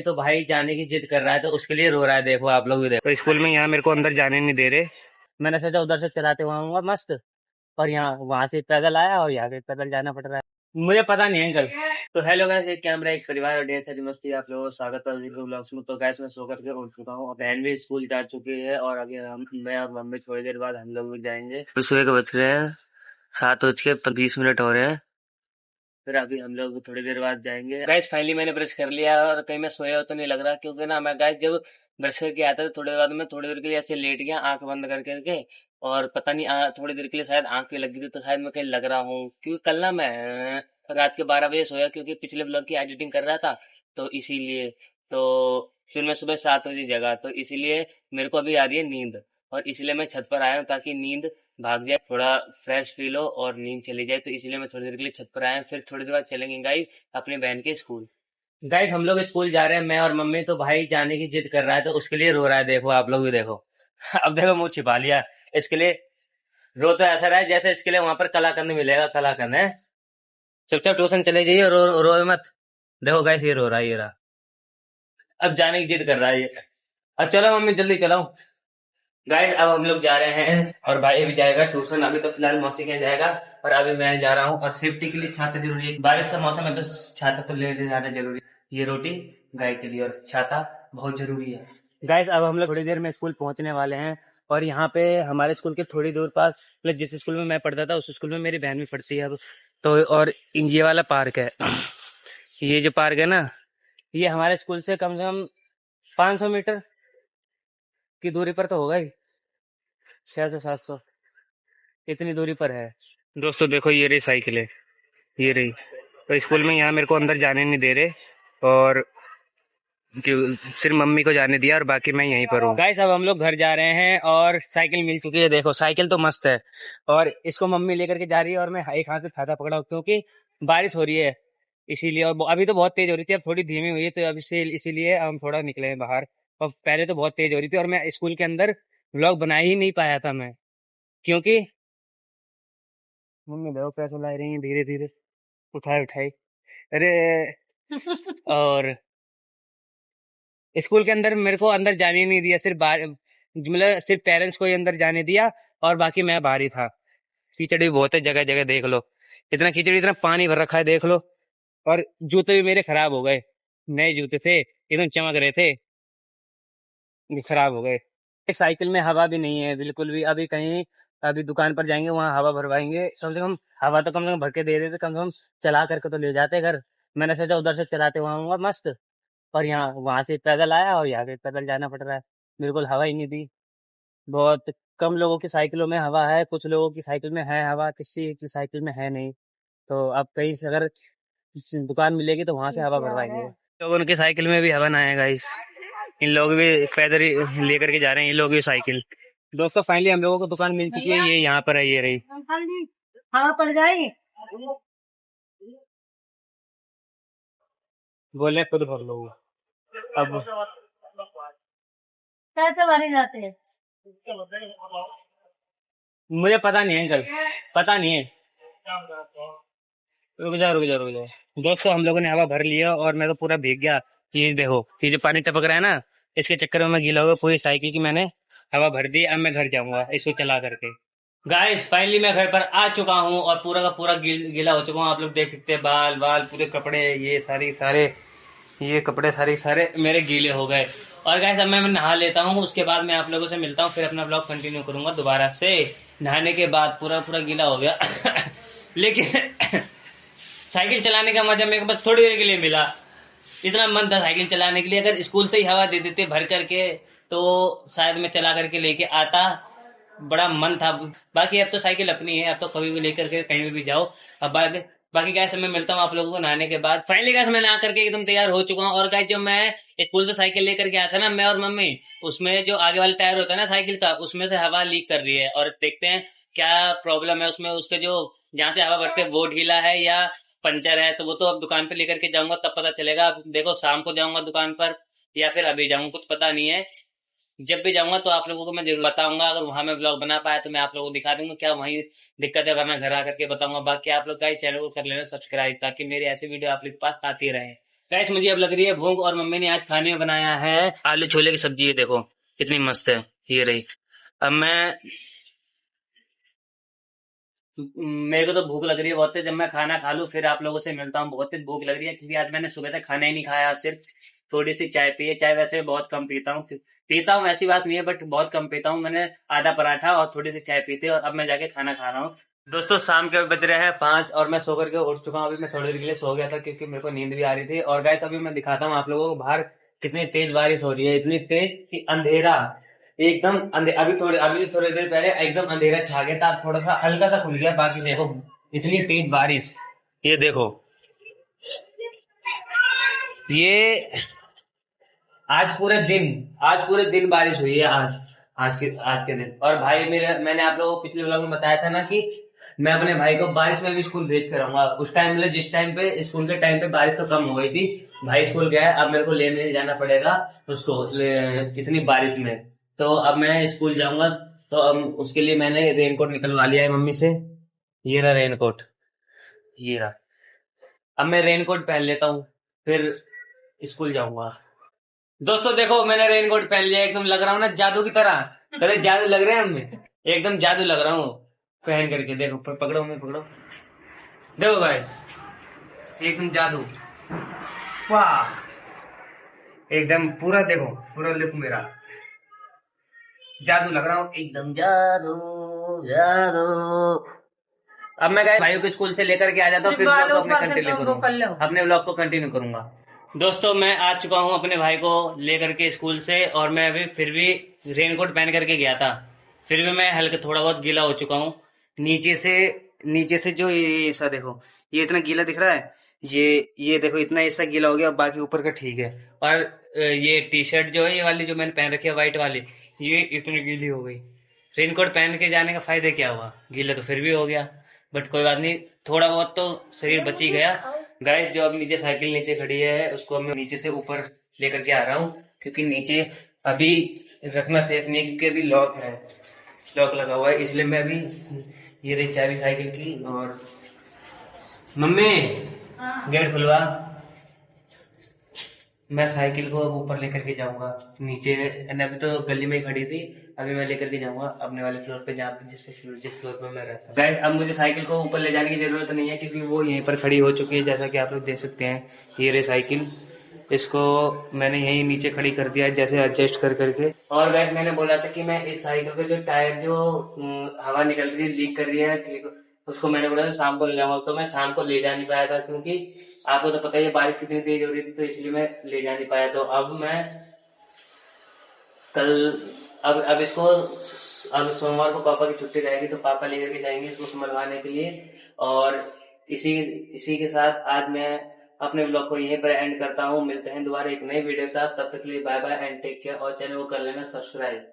तो भाई जाने की जिद कर रहा है तो उसके लिए रो रहा है। देखो आप लोग भी देखो, तो स्कूल में यहाँ मेरे को अंदर जाने नहीं दे रहे। मैंने सोचा उधर से चलाते हुआ आऊंगा मस्त, और यहाँ वहां से पैदल आया और यहाँ से पैदल जाना पड़ रहा है। मुझे पता नहीं है अंकल। तो हेलो गाइस, एक कैमरा एक परिवार और ढेर सारी मस्ती, आप लोगों को स्वागत है ब्लॉग्स में। तो गाइस मैं सो करके उठ चुका हूँ और बहन भी स्कूल जा चुकी है, और अभी मैं और मम्मी थोड़ी देर बाद हम लोग भी जाएंगे। तो सुबह के बज रहे हैं 7:20 हो रहे हैं। फिर अभी हम लोग थोड़ी देर बाद जाएंगे। गाइस फाइनली मैंने ब्रश कर लिया और कहीं मैं सोया हो तो नहीं लग रहा, क्योंकि ना मैं गाइस जब ब्रश करके आता था थोड़ी देर बाद मैं थोड़ी देर के लिए ऐसे लेट गया आंख बंद कर करके, और पता नहीं थोड़ी देर के लिए शायद आंख भी लग गई थी, तो शायद मैं कहीं लग रहा हूँ। क्योंकि कल ना मैं रात के 12 बजे सोया, क्योंकि पिछले ब्लॉग की एडिटिंग कर रहा था, तो इसीलिए। तो फिर मैं सुबह 7 बजे जगा, तो इसीलिए मेरे को अभी आ रही है नींद, और इसलिए मैं छत पर आया हूँ ताकि नींद भाग जाए, थोड़ा फ्रेश फील हो और नींद चली जाए। तो इसलिए मैं थोड़ी देर के लिए छत पर आया हूं। फिर थोड़ी देर बाद चलेंगे गाइस अपनी बहन के स्कूल। गाइस हम लोग स्कूल जा रहे हैं, मैं और मम्मी। तो भाई जाने की जिद कर रहा है तो उसके लिए रो रहा है। देखो आप लोग भी देखो। अब देखो मुंह छिपा लिया इसके लिए। रो तो ऐसा रहा है जैसे इसके लिए वहां पर कलाकंद मिलेगा, कलाकंद है। चुपचाप ट्यूशन चले जाइए, रो मत। देखो गाइस ये रो रहा है, ये रहा। अब जाने की जिद कर रहा है ये। अब चलो मम्मी जल्दी चलाओ। गाइस अब हम लोग जा रहे हैं और भाई भी जाएगा ट्यूशन। अभी तो फिलहाल मौसी के यहाँ जाएगा, और अभी मैं जा रहा हूँ। और सेफ्टी के लिए छाता जरूरी है, बारिश का मौसम है तो छाता तो ले जाना जरूरी है। ये रोटी गाय के लिए और छाता बहुत जरूरी है। गाइस अब हम लोग थोड़ी देर में स्कूल पहुंचने वाले हैं, और यहाँ पे हमारे स्कूल के थोड़ी दूर पास, मतलब जिस स्कूल में मैं पढ़ता था उस स्कूल में मेरी बहन भी पढ़ती है अब। तो और ये वाला पार्क है, ये जो पार्क है ना, ये हमारे स्कूल से कम 500 मीटर की दूरी पर तो होगा ही, 600 700 इतनी दूरी पर है। दोस्तों देखो ये रही साइकिल है, ये रही। तो स्कूल में यहाँ मेरे को अंदर जाने नहीं दे रहे, और सिर्फ मम्मी को जाने दिया और बाकी मैं यहीं पर हूँ। गाइस अब हम लोग घर जा रहे हैं और साइकिल मिल चुकी है। देखो साइकिल तो मस्त है, और इसको मम्मी लेकर के जा रही है और मैं एक हाथ से छाता पकड़ा हूँ, क्योंकि बारिश हो रही है इसीलिए। और अभी तो बहुत तेज हो रही थी, अब थोड़ी धीमी हुई है, तो अब इसीलिए हम थोड़ा निकले हैं बाहर। और पहले तो बहुत तेज हो रही थी, और मैं स्कूल के अंदर व्लॉग बना ही नहीं पाया था मैं, क्योंकि मम्मी देखो पैसे ला रही है धीरे धीरे, उठाई उठाई। अरे और स्कूल के अंदर मेरे को अंदर जाने ही नहीं दिया, सिर्फ मतलब सिर्फ पेरेंट्स को ही अंदर जाने दिया, और बाकी मैं बाहर ही था। कीचड़ भी बहुत है जगह जगह, देख लो इतना कीचड़, इतना पानी भर रखा है, देख लो। और जूते भी मेरे खराब हो गए, नए जूते थे एकदम चमक रहे थे, ये खराब हो गए। साइकिल में हवा भी नहीं है बिल्कुल भी। अभी कहीं अभी दुकान पर जाएंगे, वहां हवा भरवाएंगे, कम से कम हवा तो कम से कम भर के दे देते, कम से कम चला करके तो ले जाते घर। मैंने सोचा उधर से चलाते हुआ आऊंगा मस्त, और यहाँ वहां से पैदल आया और यहाँ से पैदल जाना पड़ रहा है। बिल्कुल हवा ही नहीं दी। बहुत कम लोगों की साइकिलों में हवा है, कुछ लोगों की साइकिल में है हवा, किसी की साइकिल में है नहीं। तो अब कहीं से अगर दुकान मिलेगी तो वहां से हवा भरवाएंगे। लोगों की साइकिल में भी हवा ना आएगा। इन लोग भी पैदल ही लेकर के जा रहे हैं, ये लोग भी साइकिल। दोस्तों फाइनली हम लोगों को दुकान मिल चुकी है, ये यहाँ पर है, ये रही। हवा पड़ जाएगी, बोले खुद भर लो। अब कैसे भरे जाते हैं मुझे पता नहीं है अंकल, पता नहीं है। रुक जा। दोस्तों हम लोगों ने हवा भर लिया और मैं तो पूरा भीग गया। ये देखो, ये जो पानी टपक रहा है ना, इसके चक्कर में मैं गीला हुआ। पूरी साइकिल की मैंने हवा भर दी। अब मैं घर जाऊंगा इसको चला करके। गाइस फाइनली मैं घर पर आ चुका हूँ और पूरा का पूरा गीला हो चुका हूँ। आप लोग देख सकते हैं, बाल बाल पूरे कपड़े, ये सारे ये कपड़े सारे मेरे गीले हो गए। और गाइस अब मैं नहा लेता हूँ, उसके बाद मैं आप लोगों से मिलता हूँ, फिर अपना ब्लॉग कंटिन्यू करूंगा दोबारा से। नहाने के बाद पूरा गीला हो गया लेकिन साइकिल चलाने का मजा मेरे को बस थोड़ी देर के लिए मिला। इतना मन था साइकिल चलाने के लिए, अगर स्कूल से ही हवा दे देते भर करके तो शायद मैं चला करके लेके आता। बड़ा मन था। बाकी अब तो साइकिल अपनी है, अब तो कभी भी लेकर के कहीं भी जाओ। अब बाकी गाइस मैं मिलता हूँ आप लोगों को नहाने के बाद। फाइनली गाइस मैं नहा करके एकदम तैयार हो चुका हूँ। और गाइस जो मैं स्कूल से साइकिल लेकर के आया था ना, मैं और मम्मी, उसमें जो आगे वाला टायर होता है ना साइकिल का, उसमें से हवा लीक कर रही है। और देखते हैं क्या प्रॉब्लम है उसमें। उसके जो जहाँ से हवा भरते हैं वो ढीला है या पंचर है, तो वो तो अब दुकान पे लेकर के जाऊंगा तब पता चलेगा। अब देखो शाम को जाऊंगा दुकान पर या फिर अभी जाऊंगा, कुछ पता नहीं है। जब भी जाऊंगा तो आप लोगों को मैं जरूर बताऊंगा। अगर वहां मैं ब्लॉग बना पाया तो मैं आप लोगों को दिखा दूंगा क्या वहीं दिक्कत है, वरना घर आकर के बताऊंगा। बाकी आप लोग का चैनल को कर लेना सब्सक्राइब, ताकि मेरी ऐसी वीडियो आप लोग के पास आती रहे। गाइस मुझे अब लग रही है भूख और मम्मी ने आज खाने में बनाया है आलू छोले की सब्जी। ये देखो कितनी मस्त है। ये रही। अब मैं मेरे को तो भूख लग रही है बहुत तेज। जब मैं खाना खा लूं फिर आप लोगों से मिलता हूँ। बहुत तेज भूख लग रही है क्योंकि आज मैंने सुबह से खाना ही नहीं खाया। सिर्फ थोड़ी सी चाय पी है। चाय वैसे बहुत कम पीता हूँ। पीता हूँ ऐसी बात नहीं है बट बहुत कम पीता हूँ। मैंने आधा पराठा और थोड़ी सी चाय पी थी और अब मैं जाके खाना खा रहा हूँ। दोस्तों शाम के बज रहे हैं 5 और मैं सो करके उठ चुका हूँ। अभी मैं थोड़ी देर के लिए सो गया था क्योंकि मेरे को नींद भी आ रही थी। और गाइस अभी मैं दिखाता हूँ आप लोगों को बाहर कितनी तेज बारिश हो रही है। इतनी तेज कि अंधेरा एकदम अभी थोड़ी देर पहले एकदम अंधेरा छा गया था। अब थोड़ा सा हल्का सा खुल गया। बाकी देखो इतनी तेज बारिश। ये देखो ये आज पूरे दिन बारिश हुई है। आज के दिन। और भाई मेरे मैंने आप लोगों को पिछले व्लॉग में बताया था ना कि मैं अपने भाई को बारिश में भी स्कूल भेज कर आऊंगा। उस टाइम मतलब जिस टाइम पे स्कूल के टाइम पे बारिश तो कम हो गई थी। भाई स्कूल गया है। अब मेरे को लेने जाना पड़ेगा उसको इतनी बारिश में। तो अब मैं स्कूल जाऊंगा। तो अब उसके लिए मैंने रेनकोट निकलवा लिया है मम्मी से। ये रहा रेनकोट। ये रहा। अब मैं रेनकोट पहन लेता हूँ फिर स्कूल जाऊंगा। दोस्तों देखो मैंने रेनकोट पहन लिया। एकदम लग रहा हूँ ना जादू की तरह। पहले जादू लग रहे हैं हमें। एकदम जादू लग रहा हूँ पहन करके। देखो पकड़ो मैं पकड़ो। देखो गाइस एकदम जादू। वाह एकदम पूरा देखो पूरा लुक मेरा जादू लग रहा हूँ। एकदम जादू जादू। अब मैं गए भाइयों को स्कूल से लेकर के आ जाता हूँ। फिर ब्लॉग को अपने ब्लॉग को कंटिन्यू करूंगा। दोस्तों मैं आ चुका हूँ अपने भाई को लेकर के स्कूल से। और मैं अभी फिर भी रेनकोट पहन करके गया था। फिर भी मैं हल्का थोड़ा बहुत गीला हो चुका हूँ। नीचे से नीचे से जो ये ऐसा देखो ये इतना गीला दिख रहा है। ये देखो इतना ऐसा गीला हो गया। बाकी ऊपर का ठीक है। और ये टी शर्ट जो है ये वाली जो मैंने पहन रखी है व्हाइट वाली ये इतनी गीली हो गई। रेनकोट पहन के जाने का फायदा क्या हुआ। गीला तो फिर भी हो गया बट कोई बात नहीं। थोड़ा बहुत तो शरीर बच ही गया। गाइस जो अब नीचे साइकिल नीचे खड़ी है उसको मैं नीचे से ऊपर लेकर के आ रहा हूँ क्योंकि नीचे अभी रखना सेफ नहीं है क्योंकि अभी लॉक लगा हुआ है। इसलिए मैं अभी ये रही चाबी साइकिल की। और मम्मी गेट खुलवा। मैं साइकिल को अब ऊपर लेकर के जाऊंगा नीचे। अभी तो गली में ही खड़ी थी। अभी मैं लेकर के जाऊंगा अपने वाले फ्लोर पे जहाँ पे जिस फ्लोर पे मैं रहता हूँ। गाइस अब मुझे साइकिल को ऊपर ले जाने की जरूरत नहीं है क्योंकि वो यहीं पर खड़ी हो चुकी है। जैसा कि आप लोग देख सकते हैं ये रही साइकिल। इसको मैंने यहीं नीचे खड़ी कर दिया है जैसे एडजस्ट कर करके। और गाइस मैंने बोला था कि मैं इस साइकिल के जो टायर जो हवा निकल रही है लीक कर रही है ठीक उसको मैंने बोला था शाम को ले जाऊंगा। तो मैं शाम को ले जा नहीं पाया था क्योंकि आपको तो पता ही है बारिश कितनी तेज हो रही थी। तो इसलिए मैं ले जा नहीं पाया। तो अब मैं कल अब इसको अब सोमवार को पापा की छुट्टी रहेगी तो पापा लेकर के जाएंगे इसको संभलवाने के लिए। और इसी इसी के साथ आज मैं अपने ब्लॉग को यहीं पर एंड करता हूँ। मिलते हैं दोबारा एक नई वीडियो के साथ। तब तक के लिए bye bye and take care. और चैनल को कर लेना सब्सक्राइब।